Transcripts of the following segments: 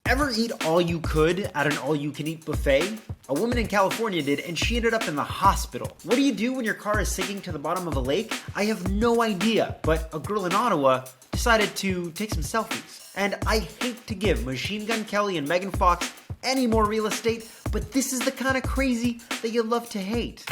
Ever eat all you could at an all-you-can-eat buffet? A woman in California did, and she ended up in the hospital. What do you do when your car is sinking to the bottom of a lake? I have no idea, but a girl in Ottawa decided to take some selfies. And I hate to give Machine Gun Kelly and Megan Fox any more real estate, but this is the kind of crazy that you love to hate.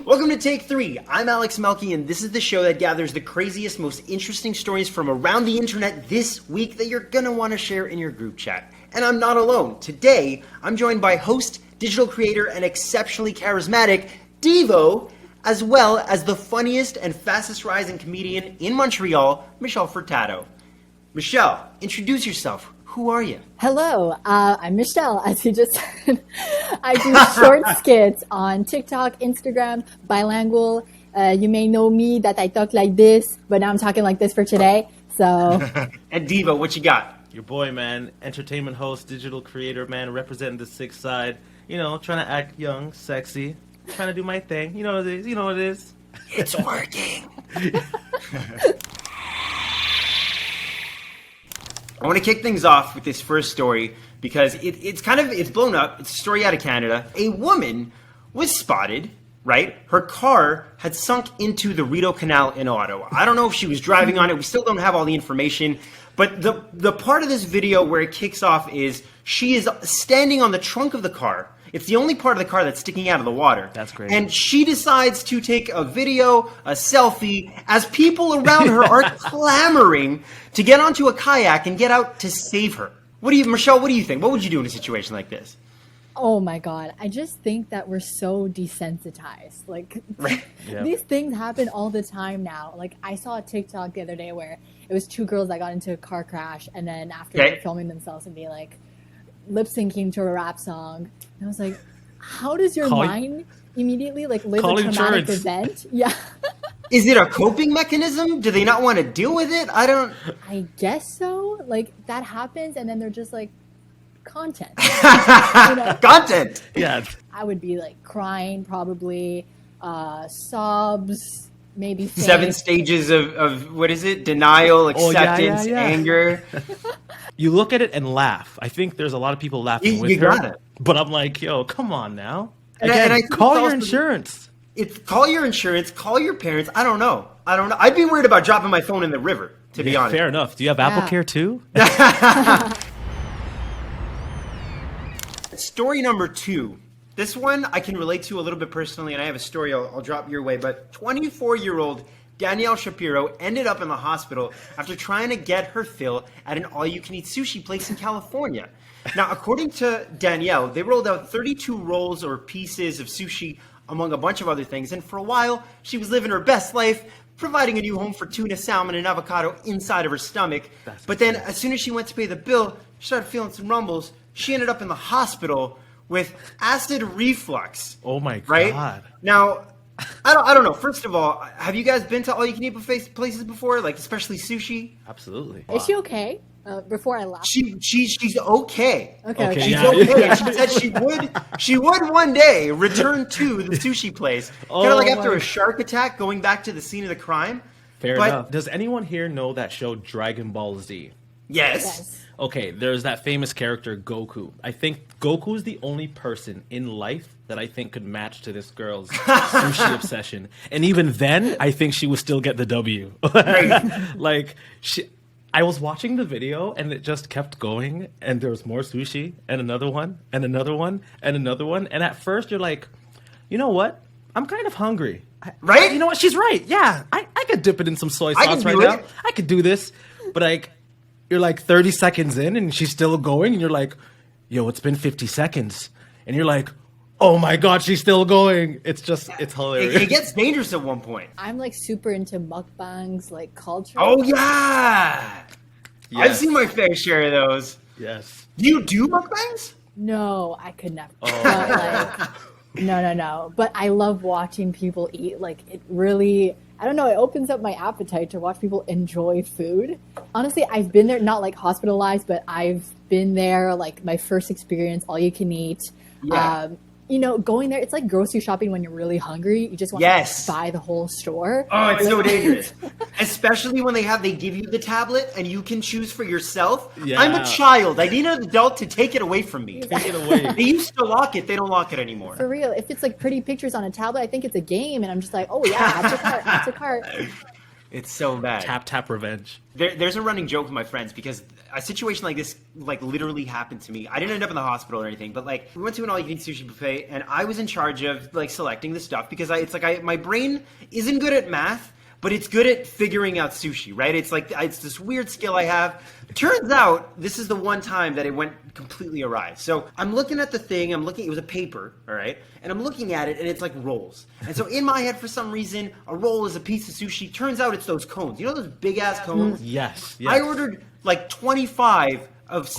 Welcome to Take 3. I'm Alex Melki, and this is the show that gathers the craziest, most interesting stories from around the internet this week that you're gonna want to share in your group chat. And I'm not alone. Today, I'm joined by host, digital creator, and exceptionally charismatic Devo, as well as the funniest and fastest rising comedian in Montreal, Michelle Furtado. Michelle, introduce yourself. Who are you? Hello, I'm Michelle, as you just said. I do short skits on TikTok, Instagram, bilingual. You may know me that I talk like this, but now I'm talking like this for today. So. And Devo, what you got? Your boy, man, entertainment host, digital creator, man, representing the sick side. You know, trying to act young, sexy, trying to do my thing. You know what it is. You know what it is. It's working. I want to kick things off with this first story because it's blown up. It's a story out of Canada. A woman was spotted, right? Her car had sunk into the Rideau Canal in Ottawa. I don't know if she was driving on it. We still don't have all the information. But the part of this video where it kicks off is she is standing on the trunk of the car. It's the only part of the car that's sticking out of the water. That's great. And she decides to take a video, a selfie, as people around her are clamoring to get onto a kayak and get out to save her. Michelle, what do you think? What would you do in a situation like this? Oh my God. I just think that we're so desensitized. Like, These things happen all the time now. Like, I saw a TikTok the other day where it was two girls that got into a car crash, and then after they were filming themselves and be like, lip syncing to a rap song. And I was like, how does your mind immediately like live a traumatic event? Yeah. Is it a coping mechanism? Do they not want to deal with it? I guess so. Like that happens and then they're just like content. You know? Content. Yeah. I would be like crying probably, sobs, maybe 7 stages of what is it? Denial, acceptance, anger. You look at it and laugh. I think there's a lot of people laughing with her. Got it. But I'm like, yo, come on now. Again, and call your insurance. Call your insurance. Call your parents. I don't know. I'd be worried about dropping my phone in the river, to be honest. Fair enough. Do you have Apple Care too? Story number 2. This one I can relate to a little bit personally, and I have a story I'll drop your way. But 24-year-old Danielle Shapiro ended up in the hospital after trying to get her fill at an all-you-can-eat sushi place in California. Now, according to Danielle, they rolled out 32 rolls or pieces of sushi, among a bunch of other things. And for a while, she was living her best life, providing a new home for tuna, salmon, and avocado inside of her stomach. But then as soon as she went to pay the bill, she started feeling some rumbles. She ended up in the hospital with acid reflux. Oh my God. Right? Now, I don't know. First of all, have you guys been to all-you-can-eat buffet places before, like especially sushi? Absolutely. Is she okay? Before I laugh. She's okay. Okay. She's okay. She said she would one day return to the sushi place. Kind of like after a shark attack, going back to the scene of the crime. Fair enough. Does anyone here know that show Dragon Ball Z? Yes. Okay, there's that famous character Goku. I think Goku is the only person in life that I think could match to this girl's sushi obsession. And even then, I think she would still get the W. I was watching the video and it just kept going and there was more sushi and another one and another one and another one. And at first you're like, you know what? I'm kind of hungry. Right? You know what? She's right. Yeah, I could dip it in some soy sauce right now. I could do this. But you're like 30 seconds in and she's still going and you're like, yo, it's been 50 seconds. And you're like, oh my God, she's still going. It's hilarious. It gets dangerous at one point. I'm like super into mukbangs, like culture. Oh yeah. Yes. I've seen my fair share of those. Yes. Do you do mukbangs? No, I could never. Oh. No. But I love watching people eat. Like it really, I don't know, it opens up my appetite to watch people enjoy food. Honestly, I've been there, not like hospitalized, but I've been there, like my first experience, all you can eat. Yeah. going there, it's like grocery shopping when you're really hungry. You just want Yes. to buy the whole store. Oh, it's so dangerous. Especially when they give you the tablet and you can choose for yourself. Yeah. I'm a child. I need an adult to take it away from me. Take it away. They used to lock it. They don't lock it anymore. For real. If it's like pretty pictures on a tablet, I think it's a game. And I'm just like, oh yeah, add to cart. It's so bad. Tap revenge. There's a running joke with my friends because a situation like this literally happened to me. I didn't end up in the hospital or anything, but we went to an all-you-can-eat sushi buffet and I was in charge of selecting the stuff because my brain isn't good at math, but it's good at figuring out sushi, right? It's this weird skill I have. Turns out this is the one time that it went completely awry. So I'm looking at the thing, it was a paper, all right? And I'm looking at it and it's like rolls. And so in my head, for some reason, a roll is a piece of sushi. Turns out it's those cones. You know those big ass cones? Yes. I ordered 25 of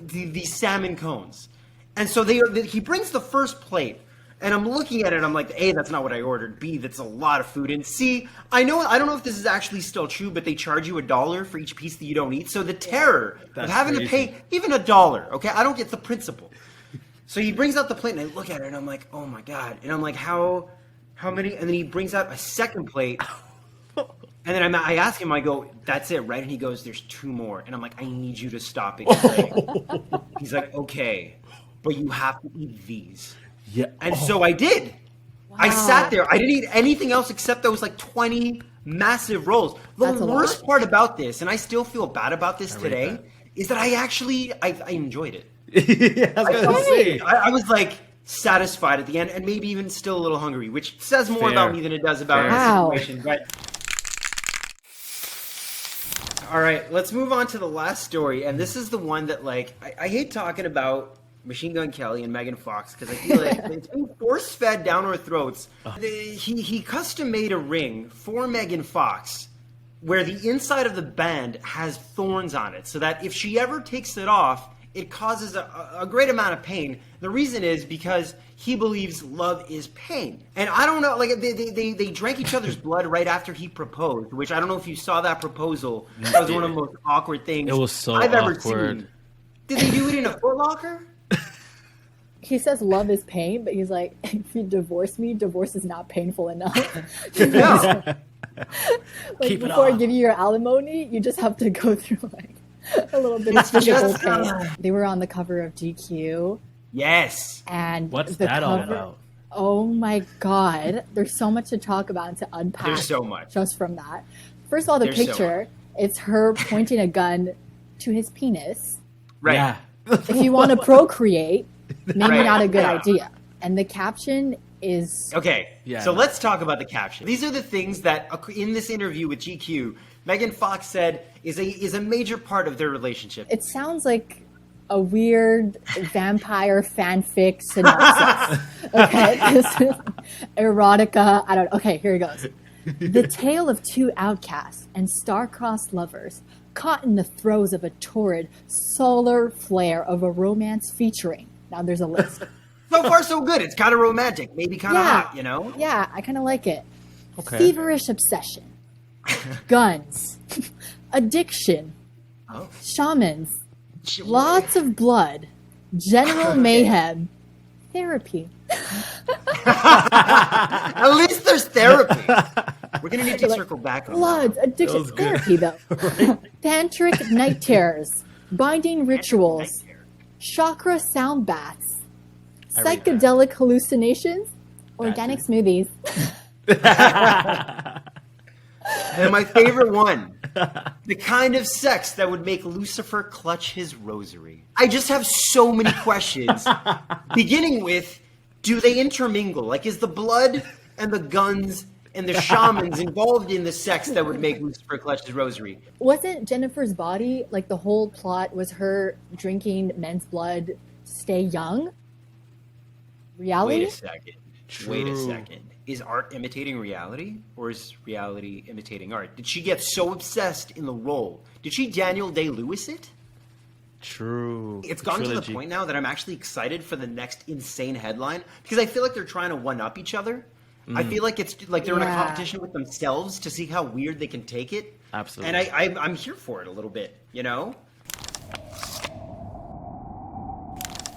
these salmon cones. And so he brings the first plate. And I'm looking at it and I'm like, A, that's not what I ordered. B, that's a lot of food. And C, I don't know if this is actually still true, but they charge you $1 for each piece that you don't eat. So the terror of having to pay even $1, okay? I don't get the principle. So he brings out the plate and I look at it and I'm like, oh my God. And I'm like, how many? And then he brings out a second plate. And then I ask him, I go, that's it, right? And he goes, there's 2 more. And I'm like, I need you to stop it. He's like, okay, but you have to eat these. Yeah. And so I did. Wow. I sat there. I didn't eat anything else except those 20 massive rolls. The worst part about this, and I still feel bad about this today, is that I enjoyed it. Yeah, I was satisfied at the end and maybe even still a little hungry, which says more about me than it does about the situation. But all right, let's move on to the last story. And this is the one that I hate talking about Machine Gun Kelly and Megan Fox because I feel like it's being force-fed down our throats. He custom-made a ring for Megan Fox where the inside of the band has thorns on it so that if she ever takes it off, it causes a great amount of pain. The reason is because he believes love is pain. And I don't know, they drank each other's blood right after he proposed, which I don't know if you saw that proposal. That was one of the most awkward things I've ever seen. Did they do it in a Foot Locker? He says love is pain, but he's like, if you divorce me, divorce is not painful enough. No. Before I give you your alimony, you just have to go through a little bit of physical pain. They were on the cover of GQ. Yes. And what's that all about? Oh my God. There's so much to talk about and to unpack. There's so much. Just from that. First of all, the picture, it's her pointing a gun to his penis. Right. Yeah. If you want to procreate, maybe not a good idea. And the caption is... Okay, so let's talk about the caption. These are the things that, in this interview with GQ, Megan Fox said is a major part of their relationship. It sounds like a weird vampire fanfic synopsis. Okay, this is erotica. I don't know. Okay, here it goes. The tale of 2 outcasts and star-crossed lovers caught in the throes of a torrid solar flare of a romance featuring. Now there's a list. So far, so good. It's kind of romantic, maybe kind of hot, you know? Yeah, I kind of like it. Okay. Feverish obsession, guns, addiction, shamans, lots of blood, general mayhem, therapy. At least there's therapy. We're going to need to circle back on Bloods, addiction, therapy though. Tantric night terrors, binding rituals, chakra sound baths, psychedelic hallucinations, organic smoothies. And my favorite one, the kind of sex that would make Lucifer clutch his rosary. I just have so many questions, beginning with, do they intermingle? Is the blood and the guns and the shamans involved in the sex that would make Lucifer clutch his rosary? Wasn't Jennifer's body, the whole plot was her drinking men's blood to stay young? Reality? Wait a second. True. Wait a second. Is art imitating reality, or is reality imitating art? Did she get so obsessed in the role? Did she Daniel Day-Lewis it? True. It's gotten to the point now that I'm actually excited for the next insane headline because I feel like they're trying to one-up each other. I feel like it's like they're in a competition with themselves to see how weird they can take it. Absolutely. And I'm here for it a little bit, you know?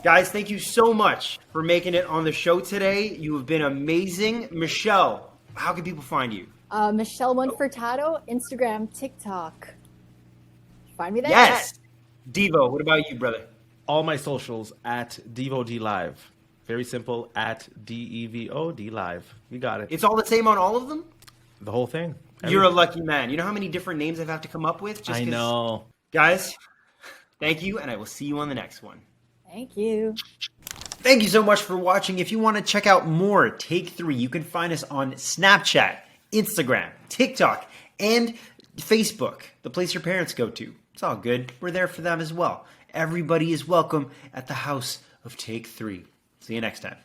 Guys, thank you so much for making it on the show today. You have been amazing. Michelle, how can people find you? Michelle Furtado, Instagram, TikTok. Find me there. Yes. Devo, what about you, brother? All my socials at Devo D Live. Very simple, at DEVO D Live. You got it. It's all the same on all of them? The whole thing. You're a lucky man. You know how many different names I've had to come up with? I know. Guys, thank you, and I will see you on the next one. Thank you. Thank you so much for watching. If you want to check out more Take 3, you can find us on Snapchat, Instagram, TikTok, and Facebook, the place your parents go to. It's all good. We're there for them as well. Everybody is welcome at the house of Take 3. See you next time.